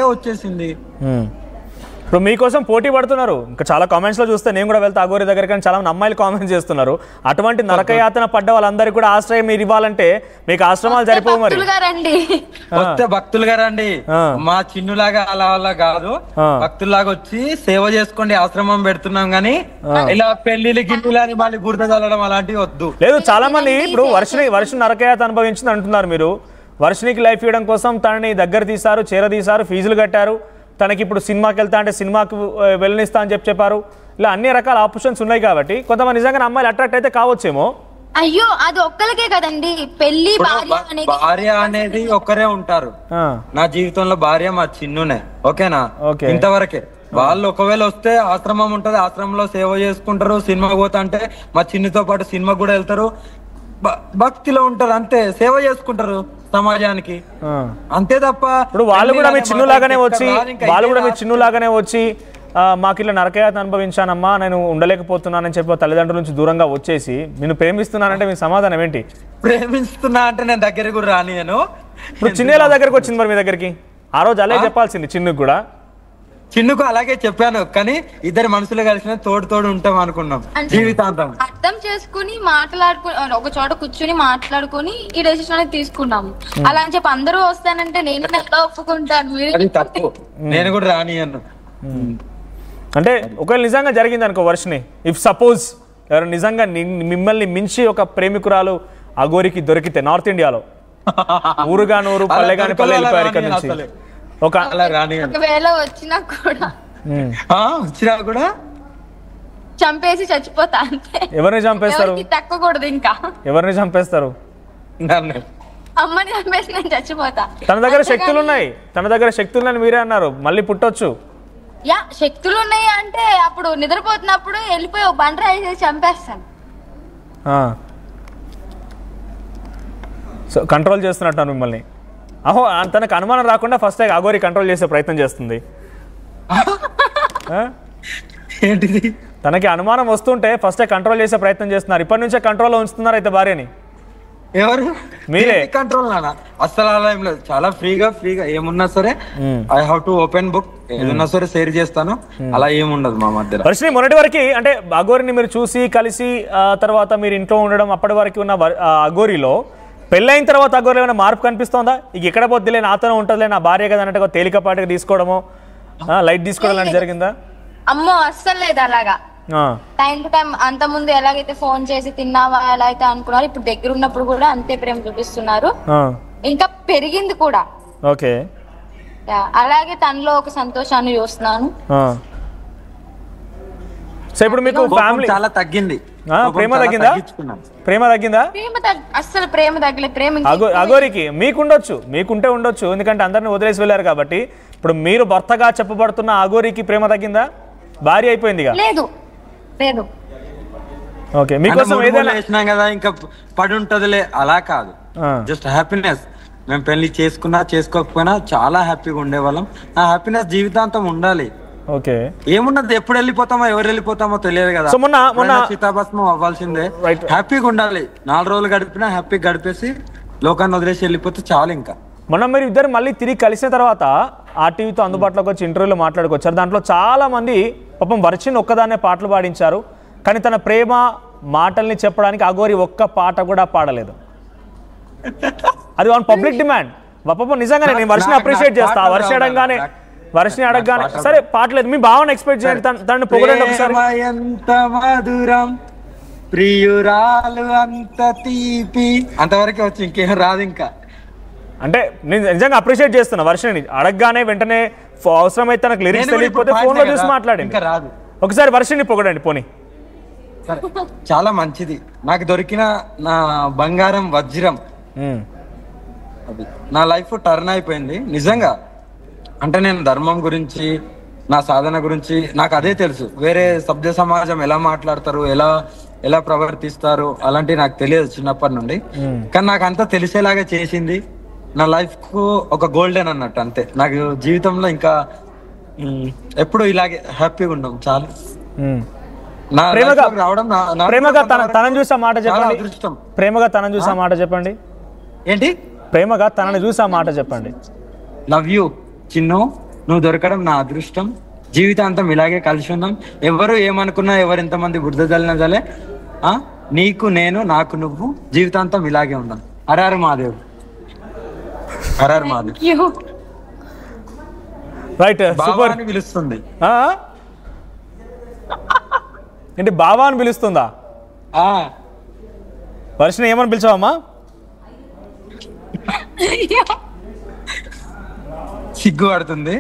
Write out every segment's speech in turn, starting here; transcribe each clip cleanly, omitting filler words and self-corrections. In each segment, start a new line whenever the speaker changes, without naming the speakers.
వచ్చేసింది.
ఇప్పుడు మీకోసం పోటీ పడుతున్నారు. ఇంకా చాలా కామెంట్స్ లో చూస్తే నేను కూడా వెళ్తా అఘోరి దగ్గర, కానీ చాలా మంది అమ్మాయిలు కామెంట్స్ చేస్తున్నారు. అటువంటి నరకయాతన పడ్డ వాళ్ళందరికీ కూడా ఆశ్రయం మీరు ఇవ్వాలంటే మీకు ఆశ్రమాలు సరిపోవు. మరి
వస్తే భక్తులుగా రండి, మా చిన్నులాగా అలా అలా కాదు, భక్తుల్లాగా వచ్చి సేవ చేసుకోండి. ఆశ్రమం పెడుతున్నాం గానీ ఇలా పెళ్లిళ్ళు గిన్నెలు అని మళ్ళీ బురద చల్లడం అలాంటివి వద్దు.
లేదు, చాలా మంది ఇప్పుడు వర్షని నరకయాత అనుభవించింది అంటున్నారు మీరు. వర్షనికి లైఫ్ ఇవ్వడం కోసం తనని దగ్గర తీశారు, చేరదీశారు, ఫీజులు కట్టారు. తనకి ఇప్పుడు సినిమాకి వెళ్తా అంటే సినిమాకి వెళ్ళనిస్తా అని చెప్పారు. ఇలా అన్ని రకాల ఆప్షన్స్ ఉన్నాయి కాబట్టి కొంతమంది నిజంగా అమ్మాయిలు అట్రాక్ట్ అయితే కావచ్చేమో.
అయ్యో, అది ఒక్కరికే కదండి పెళ్లి.
భార్య అనేది ఒక్కరే ఉంటారు నా జీవితంలో, భార్య మా చిన్నునే. ఓకేనా? ఇంతవరకే. వాళ్ళు ఒకవేళ వస్తే ఆశ్రమం ఉంటది, ఆశ్రమంలో సేవ చేసుకుంటారు. సినిమాకి పోతా అంటే మా చిన్నుతో పాటు సినిమాకి కూడా వెళ్తారు. భక్తిలో ఉంటారు, అంతే. సేవ చేసుకుంటారు సమాజానికి, అంతే తప్ప.
ఇప్పుడు వాళ్ళు కూడా మీ చిన్నులాగానే వచ్చి మాకు ఇలా నరకయాతన అనుభవించానమ్మా, నేను ఉండలేకపోతున్నానని చెప్పి తల్లిదండ్రుల నుంచి దూరంగా వచ్చేసి నేను ప్రేమిస్తున్నానంటే మీ సమాధానం ఏంటి?
ప్రేమిస్తున్నా అంటే నేను దగ్గర కూడా రానియను.
ఇప్పుడు చిన్న ఎలా దగ్గరకు వచ్చింది మరి మీ దగ్గరికి? ఆ రోజు అలాగే చెప్పాల్సింది చిన్నుకు కూడా.
చిన్నుకు అలాగే చెప్పాను, కానీ ఇద్దరు మనుషులు కలిసిన తోడు ఉంటాం అనుకున్నాం జీవితాంతం.
అర్థం చేసుకుని ఒక చోట కూర్చుని మాట్లాడుకుని ఈ డెసిషన్ అనేది తీసుకున్నాము. అలా అని చెప్పి అందరూ వస్తానంటే నేను ఎలా ఒప్పుకుంటాను?
అది తప్పు, నేను కూడా రానియను.
అంటే ఒకవేళ నిజంగా జరిగింది అనుకో వర్షని, ఇఫ్ సపోజ్ ఎవరు నిజంగా మిమ్మల్ని మించి ఒక ప్రేమికురాలు అఘోరికి దొరికితే నార్త్ ఇండియాలో, ఊరుగా నూరు పల్లె కాని పల్లె వెళ్ళిపోయారు ఇక్కడ నుంచి,
ఒకవేళ వచ్చినా కూడా చంపేసి చచ్చిపోతా అంతే.
ఎవరిని చంపేస్తారు?
తక్కకూడదు. ఇంకా
ఎవరిని చంపేస్తారు?
అమ్మని చంపేసి నేను చచ్చిపోతా.
తన దగ్గర శక్తులు ఉన్నాయని మీరే అన్నారు, మళ్ళీ పుట్టొచ్చు.
యా, శక్తులు ఉన్నాయి అంటే అప్పుడు నిద్రపోతున్నప్పుడు వెళ్ళిపోయి ఒక బండ వేసి చంపేస్తాను.
సో కంట్రోల్ చేస్తున్నట్టు మిమ్మల్ని. అహో, తనకు అనుమానం రాకుండా ఫస్ట్ అఘోరి కంట్రోల్ చేసే ప్రయత్నం చేస్తుంది.
ఏంటిది?
తనకి అనుమానం వస్తుంటే ఫస్ట్ కంట్రోల్ చేసే ప్రయత్నం చేస్తున్నారు. ఇప్పటి నుంచే కంట్రోల్లో ఉంచుతున్నారు అయితే భార్యని.
ఎవరు?
మీరే.
కంట్రోల్ నానా? అస్సలు అలా ఏం లేదు. చాలా ఫ్రీగా ఏమున్నా సరే I have to open book, ఏదన్నా సరే షేర్ చేస్తాను. అలా ఏముండదు మా మధ్యలో.
వర్షిని, మొన్నటి వరకు అంటే అఘోరిని మీరు చూసి కలిసి తర్వాత మీరు ఇంట్లో ఉండడం, అప్పటి వరకు ఉన్న అఘోరిలో పెళ్ళైన తర్వాత అఘోరిలో ఏమైనా మార్పు కనిపిస్తుందా? ఇక ఎక్కడ పోద్దిలే, నాతోనే ఉంటుందిలే, నా భార్య కదా అన్నట్టుగా తేలికపాటిగా తీసుకోవడమో, లైట్ తీసుకోవడం లాంటి జరిగిందా?
అమ్మో, అస్సలు లేదు అలాగా. టైం టు టైం అంత ముందు ఎలాగైతే ఫోన్ చేసి తిన్నావా ఎలా అయితే అనుకున్నారు, ఇప్పుడు దగ్గర ఉన్నప్పుడు కూడా అంతే ప్రేమ చూపిస్తున్నారు. ఇంకా పెరిగింది కూడా.
ఓకే,
అలాగే తనలో ఒక సంతోషాన్ని చూస్తున్నాను.
సో ఇప్పుడు మీకు ఫ్యామిలీ
చాలా తగ్గింది.
ప్రేమ తగ్గిందా?
అస్సలు ప్రేమ తగ్గలే. ప్రేమ
అఘోరికి మీకుంటే ఉండొచ్చు, ఎందుకంటే అందరిని వదిలేసి వెళ్ళారు కాబట్టి. ఇప్పుడు మీరు భర్తగా చెప్పబడుతున్న అఘోరికి ప్రేమ తగ్గిందా? భార్య అయిపోయింది
లేదు.
ఓకే, మీకోసం ఏదైనా
చేసినాం కదా, ఇంకా పడి ఉంటదిలే, అలా కాదు. Just happiness. మేము పెళ్లి చేసుకున్నా చేసుకోకపోయినా చాలా హ్యాపీగా ఉండేవాళ్ళం. ఆ హ్యాపీనెస్ జీవితాంతం ఉండాలి.
ఓకే,
ఏమున్నది, ఎప్పుడు వెళ్ళిపోతామో ఎవరు వెళ్ళిపోతామో తెలియదు కదా. చితాభస్మం అవ్వాల్సిందే. హ్యాపీగా ఉండాలి. 4 రోజులు గడిపినా హ్యాపీగా గడిపేసి లోకాన్ని వదిలేసి వెళ్ళిపోతే చాలు. ఇంకా
మొన్న మీరు ఇద్దరు మళ్ళీ తిరిగి కలిసిన తర్వాత ఆర్టీవీతో అందుబాటులోకి వచ్చి ఇంటర్వ్యూలో మాట్లాడుకొచ్చారు. దాంట్లో చాలా మంది పాపం వర్షిని ఒక్కదాన్నే పాటలు పాడించారు, కానీ తన ప్రేమ మాటల్ని చెప్పడానికి అఘోరి ఒక్క పాట కూడా పాడలేదు. అది వన్ పబ్లిక్ డిమాండ్. పాపం నిజంగానే నేను వర్షిని అప్రిషియేట్ చేస్తా. వర్షిని అడగగానే సరే పాటలేదు, మీ భావన ఎక్స్పెక్ట్ చేయండి, తనని పొగడండి ఒకసారి.
ఎంత మధురం ప్రియురాలు అంత తీపి, అంతవరకు వచ్చి ఇంకేం రాదు. ఇంకా
అంటే నేను నిజంగా అప్రిషియేట్ చేస్తున్నా వర్షిని. అడగగానే వెంటనే అవసరమైతే నాకు లిరిక్స్ తెలియకపోతే ఫోన్ లో చూసి మాట్లాడండి. ఒకసారి వర్షిని పొగడండి పోనీ.
చాలా మంచిది, నాకు దొరికిన నా బంగారం వజ్రం. అది నా లైఫ్ టర్న్ అయిపోయింది నిజంగా. అంటే నేను ధర్మం గురించి, నా సాధన గురించి నాకు అదే తెలుసు. వేరే సభ్య సమాజం ఎలా మాట్లాడతారు, ఎలా ప్రవర్తిస్తారు అలాంటివి నాకు తెలియదు చిన్నప్పటి నుండి. కానీ నాకు అంతా తెలిసేలాగా చేసింది. నా లైఫ్ కు ఒక గోల్డెన్ అన్నట్టు, అంతే. నాకు జీవితంలో ఇంకా ఎప్పుడు ఇలాగే హ్యాపీగా ఉన్నాం చాలు.
ప్రేమగా తనని చూసా మాట చెప్పండి. ప్రేమగా తనని చూసా మాట చెప్పండి.
ఏంటి?
ప్రేమగా తనని చూసా మాట చెప్పండి.
Love you Chinnu. నువ్వు దొరకడం నా అదృష్టం, జీవితాంతం ఇలాగే కలిసి ఉందాం, ఎవరు ఏమనుకున్నా, ఎవరు ఎంతమంది బురద జల్లినా సరే నీకు నేను నాకు నువ్వు జీవితాంతం ఇలాగే ఉందాం. హరహర మహాదేవ్. హరహర మహాదేవ్.
రైట్, సూపర్
అని పిలుస్తుంది.
ఏంటి బావా అని పిలుస్తుందా? వర్షిని ఏమని పిలిచావమ్మా?
సిగ్గు పడుతుంది.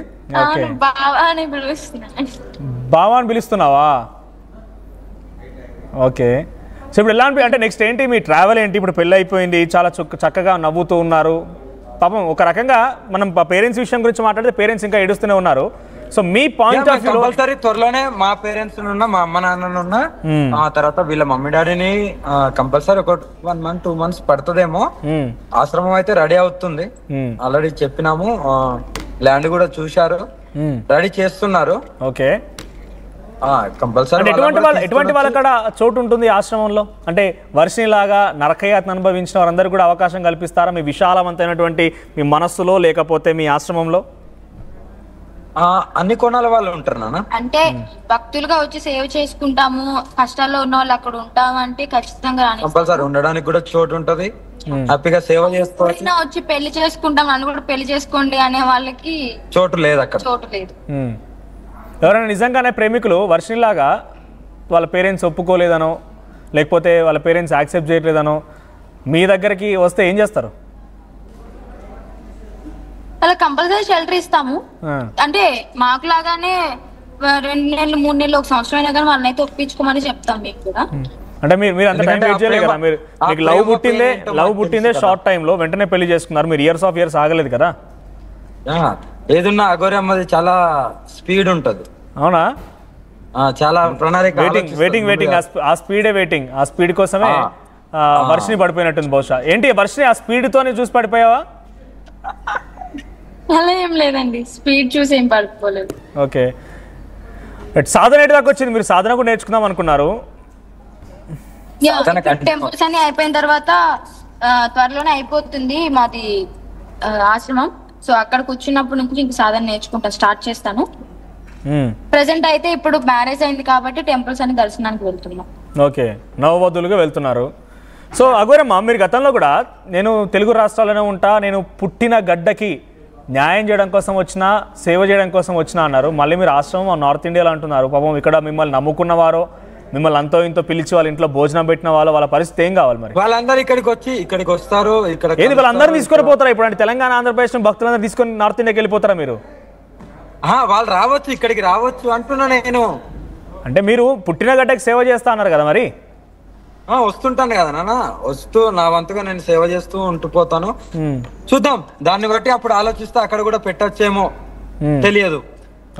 బావా అని పిలుస్తున్నావా? ఓకే. సో ఇప్పుడు ఎలా అంటే నెక్స్ట్ ఏంటి మీ ట్రావెల్ ఏంటి? ఇప్పుడు పెళ్ళి అయిపోయింది, చాలా చక్కగా నవ్వుతూ ఉన్నారు. పాపం ఒక రకంగా మనం పేరెంట్స్ విషయం గురించి మాట్లాడితే పేరెంట్స్ ఇంకా ఏడుస్తూనే ఉన్నారు. So me point of view
compulsory త్వరలోనే మా పేరెంట్స్ ఉన్నా, మా అమ్మ నాన్న ఉన్నా, ఆ తర్వాత వీళ్ళ మమ్మీ డాడీని కంపల్సరీ ఒక 1 month 2 months పడుతుందేమో. ఆశ్రమం అయితే రెడీ అవుతుంది, ఆల్రెడీ చెప్పినాము. ల్యాండ్ కూడా చూశారు, రెడీ చేస్తున్నారు.
ఓకే.
కంపల్సరీ
ఎటువంటి వాళ్ళ కాడ చోటు ఉంటుంది ఆశ్రమంలో? అంటే వర్షిని లాగా నరకయాతను అనుభవించిన వారందరూ కూడా అవకాశం కల్పిస్తారా మీ విశాలవంతమైనటువంటి మీ మనస్సులో, లేకపోతే మీ ఆశ్రమంలో?
అన్ని కోణాల వాళ్ళు ఉంటారు నాన్న.
అంటే భక్తులుగా వచ్చి సేవ చేసుకుంటాము, కష్టాల్లో ఉన్న వాళ్ళు అక్కడ ఉంటాము అంటే ఖచ్చితంగా
కంపల్సరీ ఉండడానికి కూడా చోటు ఉంటది, హ్యాపీగా సేవ చేసుకోవచ్చు.
వచ్చి పెళ్లి చేసుకుంటాం నన్ను కూడా పెళ్లి చేసుకోండి అనే వాళ్ళకి
చోటు లేదు, అక్కడ
చోటు లేదు.
ఎవరైనా నిజంగానే ప్రేమికులు వర్షినిలాగా వాళ్ళ పేరెంట్స్ ఒప్పుకోలేదనో, లేకపోతే వాళ్ళ పేరెంట్స్ యాక్సెప్ట్ చేయలేదనో మీ దగ్గరికి వస్తే ఏం చేస్తారు?
అలా కంపల్సరీ షెల్టర్ ఇస్తాము. అంటే మాకు లాగానే 2 నెలలు 3 నెలలు 1 సంవత్సరం అయినా కానీ వాళ్ళని అయితే ఒప్పించుకోమని చెప్తాం మీకు కూడా.
అంటే మీరు అంత టైం వెయిట్ చేయలేదు కదా, మీకు లవ్ పుట్టిందే షార్ట్ టైం లో, వెంటనే పెళ్లి చేసుకున్నారు, మీరు ఇయర్స్ ఆఫ్ ఇయర్స్ ఆగలేదు కదా.
ఏదున్నా అఘోరి అమ్మది చాలా స్పీడ్ ఉంటది.
అవునా?
చాలా ప్రణాళిక,
వెయిటింగ్ ఆ స్పీడే వెయిటింగ్. ఆ స్పీడ్ కోసమే వర్షిని పడిపోయినట్టుంది బహుశా. ఏంటి వర్షిని ఆ స్పీడ్ తోనే చూసి పడిపోయావా?
అలా ఏం లేదండి, స్పీడ్ చూసి ఏం పడిపోలేదు.
ఓకే. సాధన ఎటు దాకా వచ్చింది? మీరు సాధన కూడా నేర్చుకుందాం అనుకున్నారు.
టెంపుల్స్ అన్ని అయిపోయిన తర్వాత త్వరలోనే అయిపోతుంది మాది ఆశ్రమం. సో అక్కడ కూర్చున్నప్పటి నుంచి ఇంక సాధన నేర్చుకుంటా స్టార్ట్ చేస్తాను. ప్రెసెంట్ అయితే ఇప్పుడు మ్యారేజ్ అయింది కాబట్టి టెంపుల్స్ అన్ని దర్శనానికి వెళ్తున్నాం.
ఓకే, నవవధులుగా వెళ్తున్నారు. సో అఘోరమ్మ, మీరు గతంలో కూడా నేను తెలుగు రాష్ట్రాల్లోనే ఉంటా, నేను పుట్టిన గడ్డకి న్యాయం చేయడం కోసం వచ్చినా, సేవ చేయడం కోసం వచ్చినా అన్నారు. మళ్ళీ మీరు ఆశ్రమం నార్త్ ఇండియాలో అంటున్నారు. పాపం ఇక్కడ మిమ్మల్ని నమ్ముకున్నవారో, మిమ్మల్ని అంతో ఇంతో పిలిచి వాళ్ళ ఇంట్లో భోజనం పెట్టిన వాళ్ళ పరిస్థితి ఏం కావాలి మరి?
వాళ్ళందరూ ఇక్కడికి వస్తారు.
ఏది వాళ్ళందరూ తీసుకొని పోతారా? ఇప్పుడు అంటే తెలంగాణ ఆంధ్రప్రదేశ్ భక్తులందరూ తీసుకొని నార్త్ ఇండియాకి వెళ్ళిపోతారా మీరు?
వాళ్ళు రావచ్చు, ఇక్కడికి రావచ్చు అంటున్నా నేను.
అంటే మీరు పుట్టిన గడ్డకి సేవ చేస్తా అన్నారు కదా, మరి
వస్తుంటాను కదా నాన్న, వస్తూ నా వంతుగా నేను సేవ చేస్తూ ఉంటుపోతాను. చూద్దాం, దాన్ని బట్టి అప్పుడు ఆలోచిస్తే అక్కడ కూడా పెట్టొచ్చేమో, తెలియదు.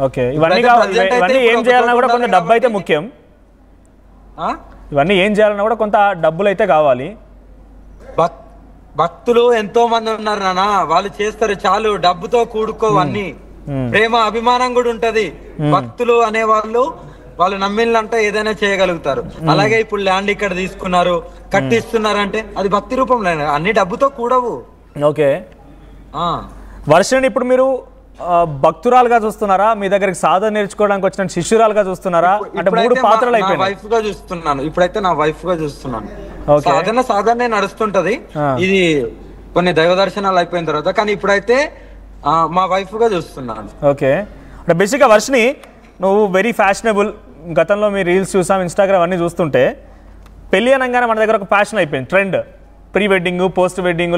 ఓకే. ఇవన్నీ ఏం చేయాలన్నా కూడా కొంత డబ్బు అయితే ముఖ్యం. ఇవన్నీ ఏం చేయాలన్నా కూడా కొంత డబ్బులు అయితే కావాలి.
భక్తులు ఎంతో మంది ఉన్నారు నాన్న, వాళ్ళు చేస్తారు చాలు, డబ్బుతో కూడుకోవన్నీ. ప్రేమ అభిమానం కూడా ఉంటది. భక్తులు అనేవాళ్ళు వాళ్ళు నమ్మిళ్ళంటే ఏదైనా చేయగలుగుతారు. అలాగే ఇప్పుడు ల్యాండ్ ఇక్కడ తీసుకున్నారు, కట్టిస్తున్నారంటే అది భక్తి రూపంలో, అన్ని డబ్బుతో కూడవు.
ఓకే. వర్షని ఇప్పుడు మీరు భక్తురాలుగా చూస్తున్నారా, మీ దగ్గరికి సాధన నేర్చుకోవడానికి వచ్చిన శిష్యురాలుగా చూస్తున్నారా? అంటే 3 పాత్రలు అయిపోయినాయి.
వైఫ్ గా చూస్తున్నాను, ఇప్పుడైతే నా వైఫ్ గా చూస్తున్నాను. సాధన నడుస్తుంటది, ఇది కొన్ని దైవ దర్శనాలు అయిపోయిన తర్వాత, కానీ ఇప్పుడైతే మా వైఫ్ గా చూస్తున్నాను.
ఓకే. అంటే బేసిక్గా వర్షని నువ్వు వెరీ ఫ్యాషనబుల్. గతంలో మీ రీల్స్ చూసాం, ఇన్స్టాగ్రామ్ అన్నీ చూస్తుంటే పెళ్ళి అనగానే మన దగ్గర ఒక ఫ్యాషన్ అయిపోయింది, trend. Pre wedding, post wedding,